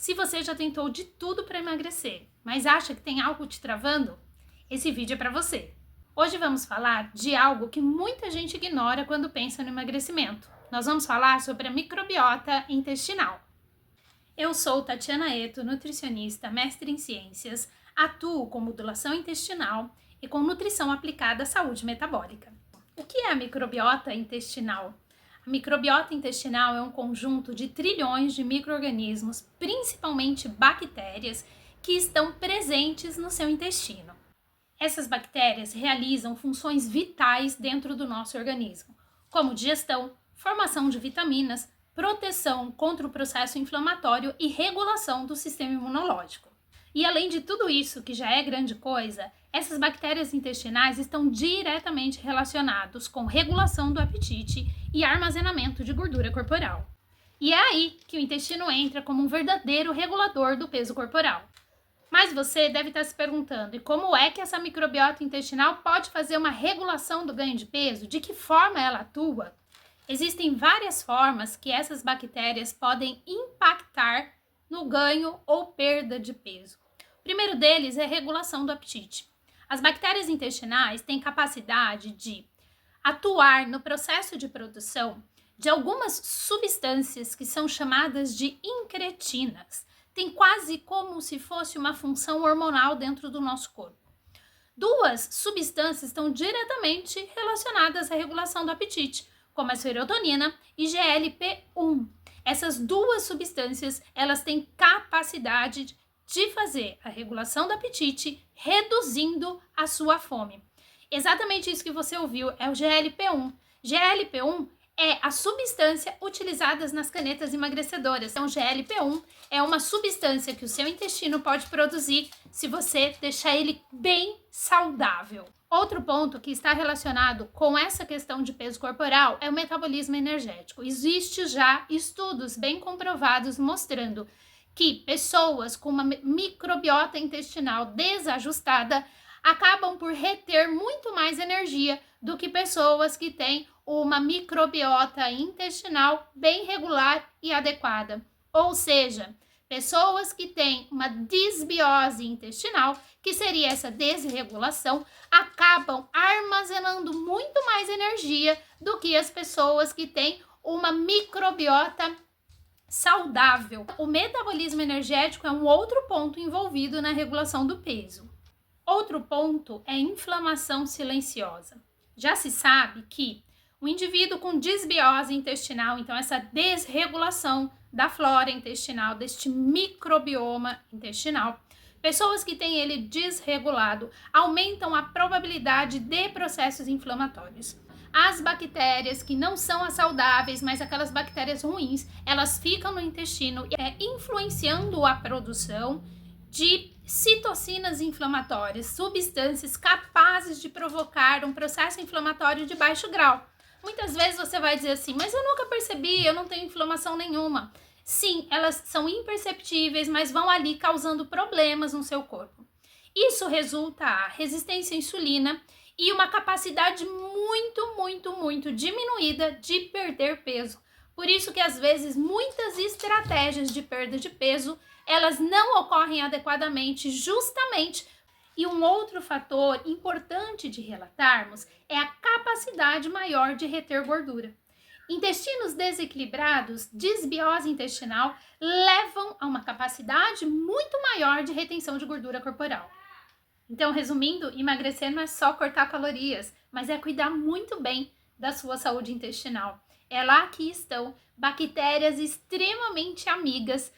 Se você já tentou de tudo para emagrecer, mas acha que tem algo te travando, esse vídeo é para você. Hoje vamos falar de algo que muita gente ignora quando pensa no emagrecimento. Nós vamos falar sobre a microbiota intestinal. Eu sou Tatiana Eto, nutricionista, mestre em ciências, atuo com modulação intestinal e com nutrição aplicada à saúde metabólica. O que é a microbiota intestinal? A microbiota intestinal é um conjunto de trilhões de micro-organismos, principalmente bactérias, que estão presentes no seu intestino. Essas bactérias realizam funções vitais dentro do nosso organismo, como digestão, formação de vitaminas, proteção contra o processo inflamatório e regulação do sistema imunológico. E além de tudo isso, que já é grande coisa, essas bactérias intestinais estão diretamente relacionados com regulação do apetite e armazenamento de gordura corporal. E é aí que o intestino entra como um verdadeiro regulador do peso corporal. Mas você deve estar se perguntando, e como é que essa microbiota intestinal pode fazer uma regulação do ganho de peso? De que forma ela atua? Existem várias formas que essas bactérias podem impactar no ganho ou perda de peso. O primeiro deles é a regulação do apetite. As bactérias intestinais têm capacidade de atuar no processo de produção de algumas substâncias que são chamadas de incretinas. Tem quase como se fosse uma função hormonal dentro do nosso corpo. Duas substâncias estão diretamente relacionadas à regulação do apetite, como a serotonina e GLP-1. Essas duas substâncias, elas têm capacidade de fazer a regulação do apetite, reduzindo a sua fome. Exatamente isso que você ouviu é o GLP-1. GLP-1 é a substância utilizada nas canetas emagrecedoras. Então, GLP-1 é uma substância que o seu intestino pode produzir se você deixar ele bem saudável. Outro ponto que está relacionado com essa questão de peso corporal é o metabolismo energético. Existe já estudos bem comprovados mostrando que pessoas com uma microbiota intestinal desajustada acabam por reter muito mais energia do que pessoas que têm uma microbiota intestinal bem regular e adequada. Ou seja, pessoas que têm uma disbiose intestinal, que seria essa desregulação, acabam armazenando muito mais energia do que as pessoas que têm uma microbiota saudável. O metabolismo energético é um outro ponto envolvido na regulação do peso. Outro ponto é inflamação silenciosa. Já se sabe que o indivíduo com disbiose intestinal, então essa desregulação da flora intestinal, deste microbioma intestinal, pessoas que têm ele desregulado aumentam a probabilidade de processos inflamatórios. As bactérias que não são as saudáveis, mas aquelas bactérias ruins, elas ficam no intestino, influenciando a produção de citocinas inflamatórias, substâncias capazes de provocar um processo inflamatório de baixo grau. Muitas vezes você vai dizer assim, mas eu nunca percebi, eu não tenho inflamação nenhuma. Sim, elas são imperceptíveis, mas vão ali causando problemas no seu corpo. Isso resulta a resistência à insulina e uma capacidade muito diminuída de perder peso. Por isso que às vezes muitas estratégias de perda de peso, elas não ocorrem adequadamente, justamente. E um outro fator importante de relatarmos é a capacidade maior de reter gordura. Intestinos desequilibrados, disbiose intestinal, levam a uma capacidade muito maior de retenção de gordura corporal. Então, resumindo, emagrecer não é só cortar calorias, mas é cuidar muito bem da sua saúde intestinal. É lá que estão bactérias extremamente amigas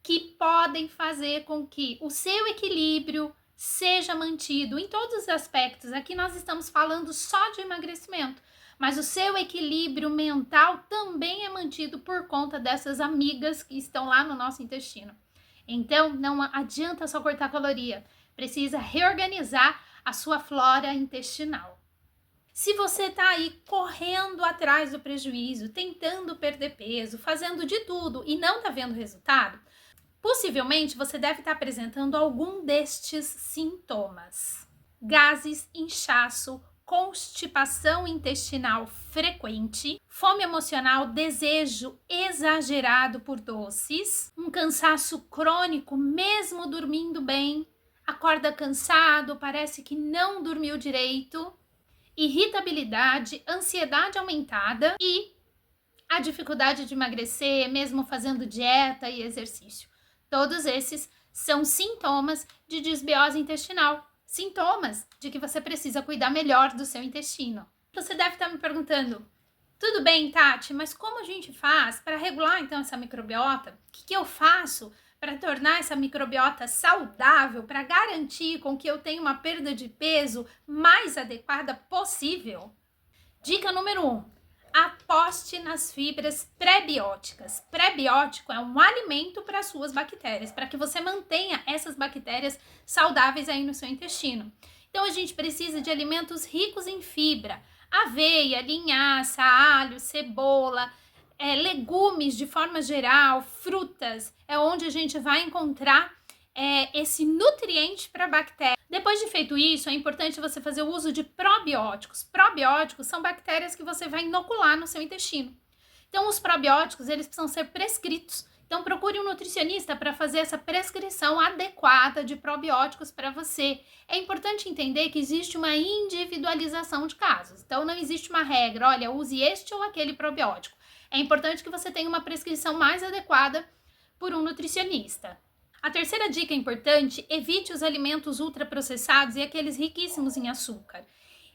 que podem fazer com que o seu equilíbrio seja mantido em todos os aspectos. Aqui nós estamos falando só de emagrecimento, mas o seu equilíbrio mental também é mantido por conta dessas amigas que estão lá no nosso intestino. Então, não adianta só cortar caloria, precisa reorganizar a sua flora intestinal. Se você está aí correndo atrás do prejuízo, tentando perder peso, fazendo de tudo e não está vendo resultado, possivelmente você deve estar apresentando algum destes sintomas: gases, inchaço, constipação intestinal frequente, fome emocional, desejo exagerado por doces, um cansaço crônico mesmo dormindo bem, acorda cansado, parece que não dormiu direito, irritabilidade, ansiedade aumentada e a dificuldade de emagrecer, mesmo fazendo dieta e exercício. Todos esses são sintomas de desbiose intestinal, sintomas de que você precisa cuidar melhor do seu intestino. Você deve estar me perguntando, tudo bem, Tati, mas como a gente faz para regular então essa microbiota? O que eu faço para tornar essa microbiota saudável, para garantir com que eu tenha uma perda de peso mais adequada possível? Dica número 1. Aposte nas fibras pré-bióticas. Pré-biótico é um alimento para as suas bactérias, para que você mantenha essas bactérias saudáveis aí no seu intestino. Então, a gente precisa de alimentos ricos em fibra, aveia, linhaça, alho, cebola, legumes de forma geral, frutas, é onde a gente vai encontrar esse nutriente para a bactéria. Depois de feito isso, é importante você fazer o uso de probióticos. Probióticos são bactérias que você vai inocular no seu intestino. Então, os probióticos, eles precisam ser prescritos. Então, procure um nutricionista para fazer essa prescrição adequada de probióticos para você. É importante entender que existe uma individualização de casos. Então, não existe uma regra, olha, use este ou aquele probiótico. É importante que você tenha uma prescrição mais adequada por um nutricionista. A terceira dica importante, evite os alimentos ultraprocessados e aqueles riquíssimos em açúcar.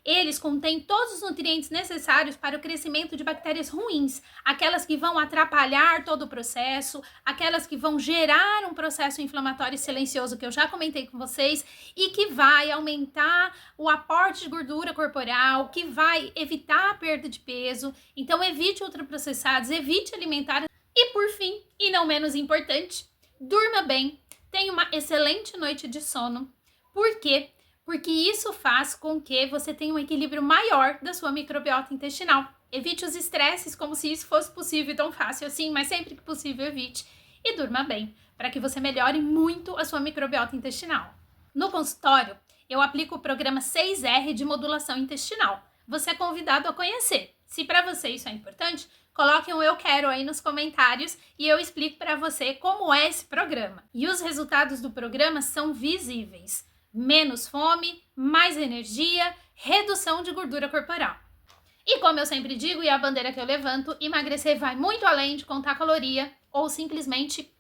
Eles contêm todos os nutrientes necessários para o crescimento de bactérias ruins, aquelas que vão atrapalhar todo o processo, aquelas que vão gerar um processo inflamatório silencioso que eu já comentei com vocês e que vai aumentar o aporte de gordura corporal, que vai evitar a perda de peso. Então evite ultraprocessados, evite alimentar. E por fim, e não menos importante, durma bem, tenha uma excelente noite de sono. Por quê? Porque isso faz com que você tenha um equilíbrio maior da sua microbiota intestinal. Evite os estresses como se isso fosse possível tão fácil assim, mas sempre que possível evite. E durma bem, para que você melhore muito a sua microbiota intestinal. No consultório, eu aplico o programa 6R de modulação intestinal. Você é convidado a conhecer. Se para você isso é importante, coloque um eu quero aí nos comentários e eu explico para você como é esse programa. E os resultados do programa são visíveis. Menos fome, mais energia, redução de gordura corporal. E como eu sempre digo, e a bandeira que eu levanto, emagrecer vai muito além de contar caloria ou simplesmente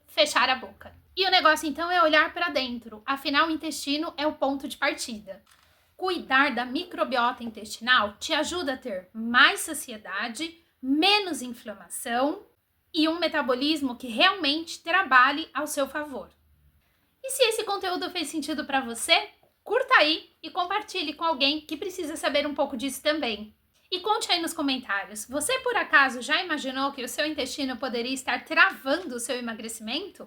fechar a boca. E o negócio então é olhar para dentro, afinal o intestino é o ponto de partida. Cuidar da microbiota intestinal te ajuda a ter mais saciedade, menos inflamação e um metabolismo que realmente trabalhe ao seu favor. E se esse conteúdo fez sentido para você, curta aí e compartilhe com alguém que precisa saber um pouco disso também. E conte aí nos comentários, você por acaso já imaginou que o seu intestino poderia estar travando o seu emagrecimento?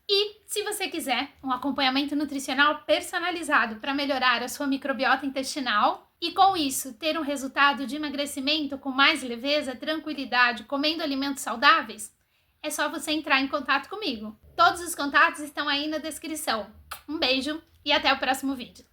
E, se você quiser um acompanhamento nutricional personalizado para melhorar a sua microbiota intestinal e, com isso, ter um resultado de emagrecimento com mais leveza, tranquilidade, comendo alimentos saudáveis, é só você entrar em contato comigo. Todos os contatos estão aí na descrição. Um beijo e até o próximo vídeo.